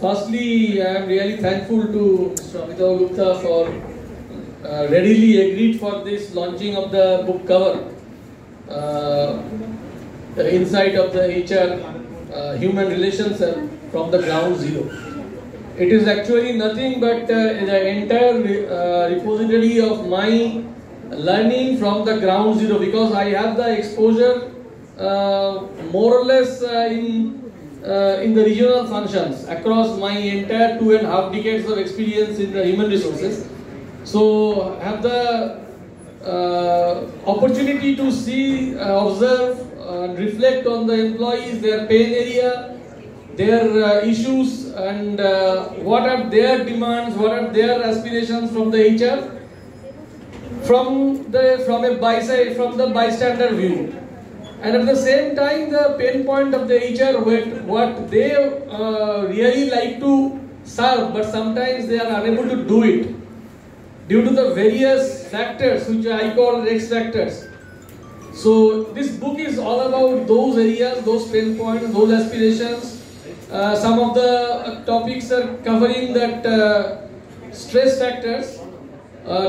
Firstly, I am really thankful to Mr. Amitabh Gupta for readily agreed for this launching of the book cover, the insight of the HR human relations from the ground zero. It is actually nothing but the entire repository of my learning from the ground zero, because I have the exposure more or less in the regional functions across my entire 2.5 decades of experience in the human resources. So I have the opportunity to see, observe, reflect on the employees, their pain area, their issues, and what are their demands, what are their aspirations from the HR, from the bystander view. And at the same time, the pain point of the HR, what they really like to serve, but sometimes they are unable to do it due to the various factors which I call X factors. So this book is all about those areas, those pain points, those aspirations. Some of the topics are covering that stress factors,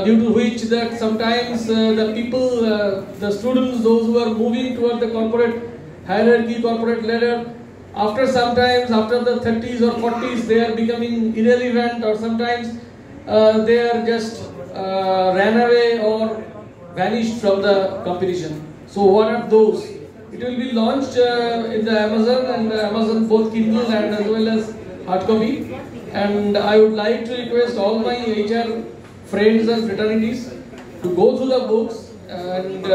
due to which that sometimes the people, the students, those who are moving toward the corporate hierarchy, corporate ladder, after sometimes, after the 30s or 40s, they are becoming irrelevant, or sometimes they are just ran away or vanished from the competition. So what are those? It will be launched in the Amazon and Amazon, both Kindle and as well as hard copy. And I would like to request all my HR friends and fraternities to go through the books and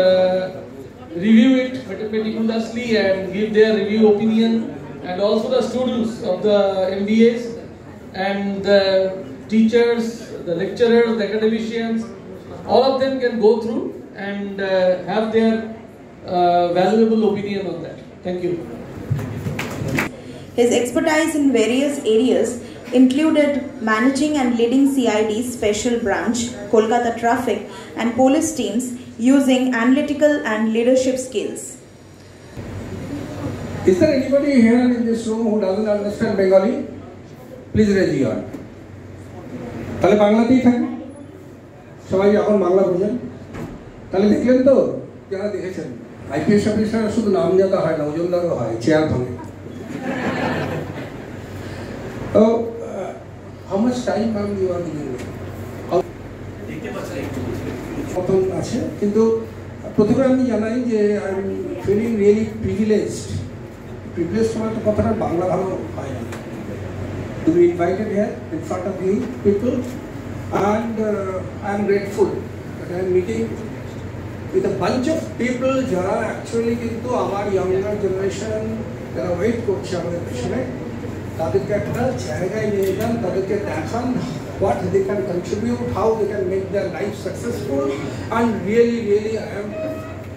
review it meticulously and give their review opinion, and also the students of the MBAs and the teachers, the lecturers, the academicians, all of them can go through and have their valuable opinion on that. Thank you. His expertise in various areas included managing and leading CID's special branch, Kolkata Traffic, and police teams using analytical and leadership skills. Is there anybody here in this room who doesn't understand Bengali? Please raise your hand. তাহলে বাংলাতেই থাকেন সবাই, এখন বাংলা বোঝেন? তাহলে দেখলেন তো, যারা দেখেছেন আইপিএস অফিসার শুধু নাম জানা হয় না, ওজনদারও হয়, চেয়ার ভাঙে। তো how much time have you are giving me? প্রথম আছে, কিন্তু প্রথমে আমি জানাই যে I am feeling really privileged. Privileged মানে তো কথাটা বাংলা ভালো হয় না। To be invited here in front of you people, and I am grateful that I am meeting with a bunch of people যারা actually কিন্তু আমার younger generation যারা ওয়েট করছে আমাদের পেছনে, তাদেরকে একটা জায়গায় নিয়ে যান, তাদেরকে দেখান what they can contribute, how they can make their life successful, and really I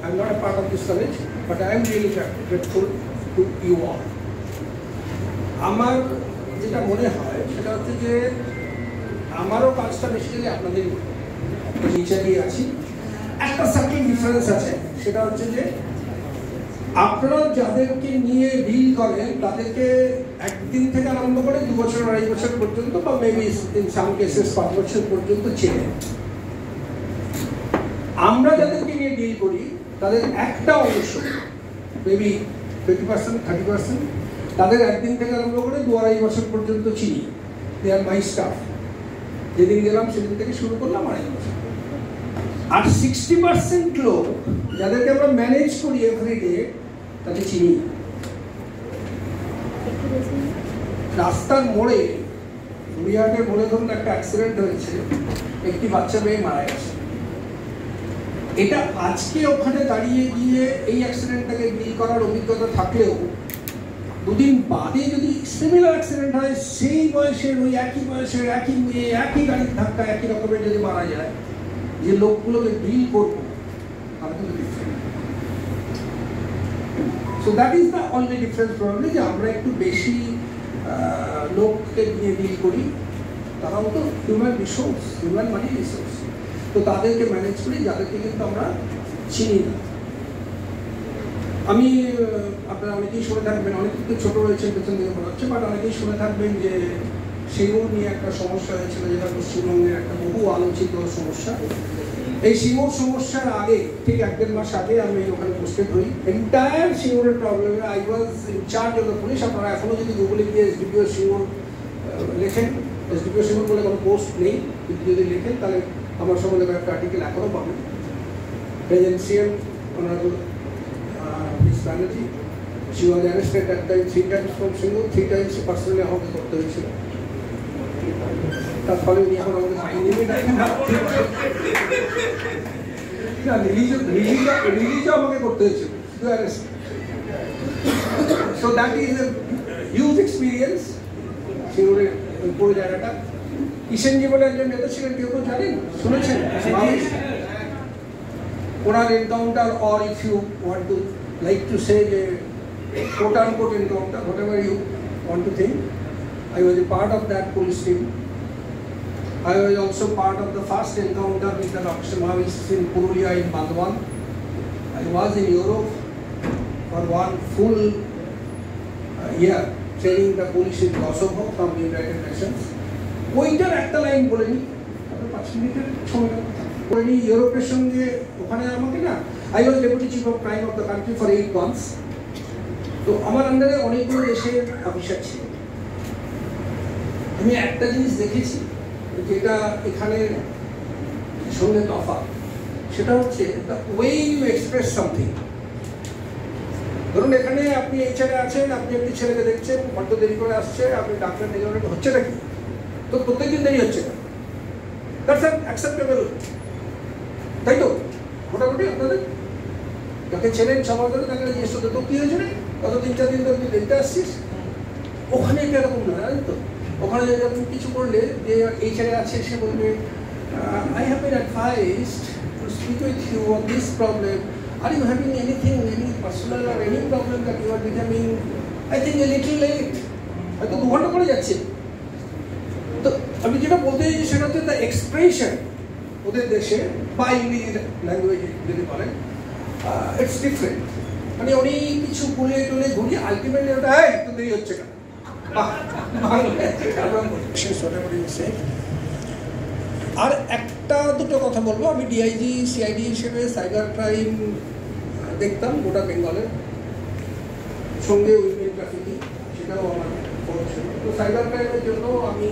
am not a part of this college, but I am really grateful to you all. আমার যেটা মনে হয় সেটা হচ্ছে যে আমারও কাজটা বেসিক্যালি আপনাদের নিচেই আছি। একটা সার্টেন ডিফারেন্স আছে, সেটা হচ্ছে যে আপনারা যাদেরকে নিয়ে ডিল করেন তাদেরকে একদিন থেকে আরম্ভ করে 2 বছর 2.5 বছর পর্যন্ত, বা মেবি ইন সাম কেসেস 5 বছর পর্যন্ত চেনেন। আমরা যাদেরকে নিয়ে ডিল করি তাদের একটা অংশ, মেবি 20%, 30%, তাদের একদিন থেকে আরম্ভ করে 2.5 বছর পর্যন্ত চিনি। দে আর মাই স্টাফ। যেদিন গেলাম সেদিন থেকে শুরু করলাম 2.5 বছর। আর 60% লোক যাদেরকে আমরা ম্যানেজ করি এভরিডে, তাকে চিনি। রাস্তার মোড়ে, বুড়িয়াটের মোড়ে ধরুন একটা অ্যাক্সিডেন্ট হয়েছে, একটি বাচ্চা মেয়ে মারা গেছে। এটা আজকে ওখানে দাঁড়িয়ে গিয়ে এই অ্যাক্সিডেন্টটাকে ডিল করার অভিজ্ঞতা থাকলেও 2 দিন বাদে যদি সিমিলার অ্যাক্সিডেন্ট হয়, সেই বয়সের ওই একই বয়সের একই মেয়ে একই গাড়ির ধাক্কা একই রকমের যদি মারা যায়, যে লোকগুলোকে ডিল করবো তারা কিন্তু different. So that is the only difference problem, যে আমরা একটু বেশি লোককে নিয়ে ডিল করি। তারাও তো হিউম্যান রিসোর্স, হিউম্যান মানি রিসোর্স, তো তাদেরকে ম্যানেজ করি যাদেরকে কিন্তু আমরা চিনি না। আমি আপনারা অনেকেই শুনে থাকবেন, অনেক একটু ছোটো রয়েছে পেছন দিকে মনে হচ্ছে, বাট অনেকেই শুনে থাকবেন যে সিঙ্গুর নিয়ে একটা সমস্যা হয়েছিল, যেটা পশ্চিমবঙ্গের একটা বহু আলোচিত সমস্যা। এই সিঙ্গুর সমস্যার আগে, ঠিক 1-1.5 মাস আগে আমি ওখানে পোস্টেড হই। এন্টায়ার সিঙ্গুরের প্রবলেমে I was in charge of the police. আপনারা এখনও যদি গুগলে গিয়ে এসডিপিও সিঙ্গুর লেখেন, এসডিপিও সিঙ্গুর বলে কোনো পোস্ট নেই, কিন্তু যদি লেখেন তাহলে আমার সম্বন্ধে একটা আর্টিকেল এখনও পাবেন। Present CM honourable Miss Banerjee, she was arrested at time 3 times from Singur, 3 times personally আমাকে করতে হয়েছিল। তার ফলে উনি এখন আমাদের রিলিজও আমাকে করতে হয়েছিল, শুধু arrest. So that is a huge experience. সিঙ্গুরের পুরো জায়গাটা কিষেনজি বলে একজন নেতা ছিলেন, কেউ কেউ জানেন, শুনেছেন ওনার encounter, or if you want to like to say the quote-unquote encounter, whatever you want to think. I was a part of that police team. I was also part of the first encounter with the Rakshasa Maoists in Purulia in Bandwan. I was in Europe for one full year training the police in Kosovo from the United Nations. ওইটার একটা line বলেনি, 5 মিনিটের সময় বলেনি। ইউরোপের সঙ্গে ওখানে আমাকে না, I was Deputy Chief of Crime of the country for 8 months. তো আমার আন্ডারে অনেকগুলো দেশের অফিসার ছিল। আমি একটা জিনিস দেখেছি যেটা এখানে সঙ্গে তফাৎ, সেটা হচ্ছে the way you express something. ধরুন এখানে আপনি এইচআরে আছেন, আপনি একটি ছেলেকে দেখছেন বড্ড দেরি করে আসছে, আপনি ডাক্তার দেখে হচ্ছে নাকি, তো প্রত্যেকদিন দেরি হচ্ছে না, দ্যাটস অ্যাকসেপ্টেবল, তাই তো? মোটামুটি আপনাদের যাকে ছেলেন সবার ধরে তাকে জিজ্ঞেস করতে, তো কী হয়েছে রে, গত 3-4 দিন ধরে তুই দেখতে আসছিস। ওখানে এটা এরকম না, জানেন তো? ওখানে এরকম কিছু করলে যে এই ছেলে আছে, সে বলবে I have been advised to speak with you on this problem, are you having anything, any personal or any problem that you are becoming I think a little late, হয়তো 2 ঘন্টা করে যাচ্ছে। তো আমি যেটা বলতে চাইছি সেটা হচ্ছে দ্য এক্সপ্রেশন ওদের দেশে বা ইংরেজি ল্যাঙ্গুয়েজে যদি বলেন, ইটস ডিফারেন্ট। মানে অনেক কিছু গুলিয়ে টুলে ঘুরিয়ে আলটিমেটলি ওটা একটু দেরি হচ্ছে না। আর একটা দুটো কথা বলবো, আমি ডিআইজি সিআইডি হিসেবে সাইবার ক্রাইম দেখতাম গোটা বেঙ্গলের, সঙ্গে উইমেন ট্রাফিকিং, সেটাও আমার ছিল। তো সাইবার ক্রাইমের জন্য আমি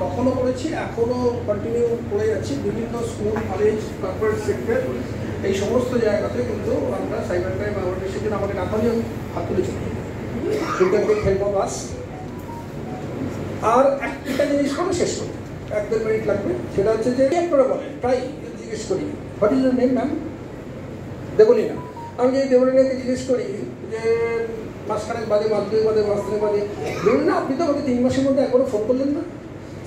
তখনও করেছি, এখনও কন্টিনিউ করে যাচ্ছি। বিভিন্ন স্কুল, কলেজ, কর্পোরেট সেক্টর, এই সমস্ত জায়গাতে কিন্তু আমরা সাইবার ক্রাইম অ্যাওয়ারনেস জন্য আমাকে না খালি আমি হাত তুলেছি, সেটা হেল্প অফ আস। আর একটা জিনিস করে শেষ করি, 1-2 মিনিট লাগবে, সেটা হচ্ছে যে করে বলেন, প্রায় জিজ্ঞেস করি what is your name ma'am, Debolina. আমি যদি দেবলীনাকে জিজ্ঞেস করি যে মাসখানেক বাদে, মাস 2 বাদে, মাস 3 বাদে, বলুন না আপনি তো আমাকে 3 মাসের মধ্যে একবারও ফোন করলেন না।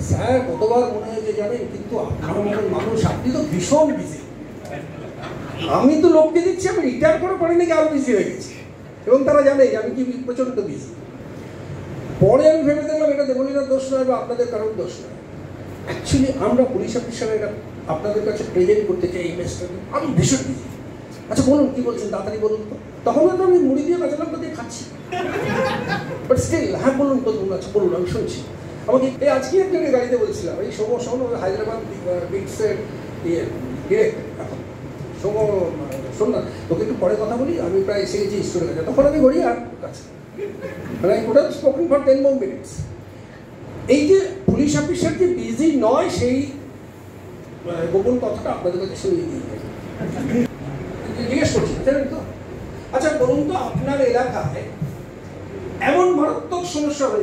স্যার কতবার মনে হয়েছে জানেন, কিন্তু আপনার মতন মানুষ, আপনি তো ভীষণ বিজি। আমি তো লোককে দিচ্ছি, আমি রিটায়ার করে পরে নাকি আরও বিজি হয়ে গেছি, এবং তারা জানে যে আমি কি প্রচণ্ড বিজি। পরে আমি ভেবে দেখলাম এটা দেবলীনার দোষ নয় বা আপনাদের কারোর দোষ নয়। অ্যাকচুয়ালি আমরা পুলিশ অফিসার এটা আপনাদের কাছে প্রেজেন্ট করতে চাই এই মেসেজটা, আমি ভীষণ বিজি। আচ্ছা বলুন কী বলছেন, তাড়াতাড়ি বলুন তো। তখন হয়তো আমি মুড়ি দিয়ে কাঁচা লঙ্কা দিয়ে খাচ্ছি, বাট স্টিল হ্যাঁ বলুন বলুন, আচ্ছা বলুন, আমি শুনছি। আমাকে এই আজকে একজনের গাড়িতে বলছিলাম, এই হায়দ্রাবাদ বিটসের ডিরেক্টর, এখন শোন না তোকে একটু পরে কথা বলি, আমি প্রায় এসে গেছি স্টোরের কাছে। তখন আমি ঘড়ি আর কাছে, মানে I could have spoken for 10 more minutes। এই যে পুলিশ অফিসার যে বিজি নয়, সেই গোপন কথাটা আপনাদের কাছে শুনিয়ে দিয়ে জিজ্ঞেস করছি, জানেন তো? আচ্ছা বলুন তো, আপনার এলাকায় এমন মারাত্মক সমস্যা